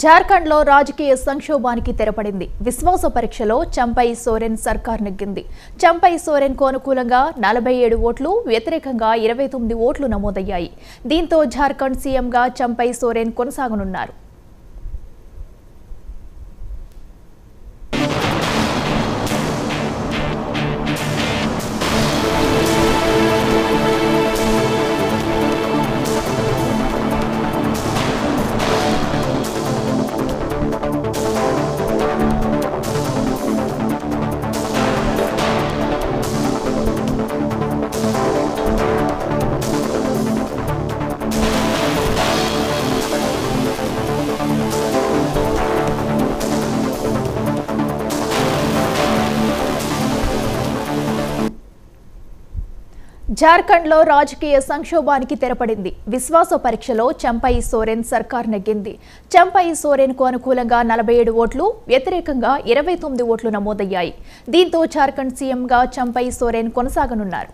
జార్ఖండ్లో రాజకీయ సంక్షోభానికి తెరపడింది. విశ్వాస పరీక్షలో చంపై సోరెన్ సర్కార్ నెగ్గింది. చంపై సోరెన్కు అనుకూలంగా 47 ఓట్లు, వ్యతిరేకంగా 29 ఓట్లు నమోదయ్యాయి. దీంతో జార్ఖండ్ సీఎంగా చంపై సోరెన్ కొనసాగనున్నారు. జార్ఖండ్లో రాజకీయ సంక్షోభానికి తెరపడింది. విశ్వాస పరీక్షలో చంపై సోరెన్ సర్కార్ నెగ్గింది. చంపై సోరెన్కు అనుకూలంగా 47 ఓట్లు, వ్యతిరేకంగా 29 ఓట్లు నమోదయ్యాయి. దీంతో జార్ఖండ్ సీఎంగా చంపై సోరెన్ కొనసాగనున్నారు.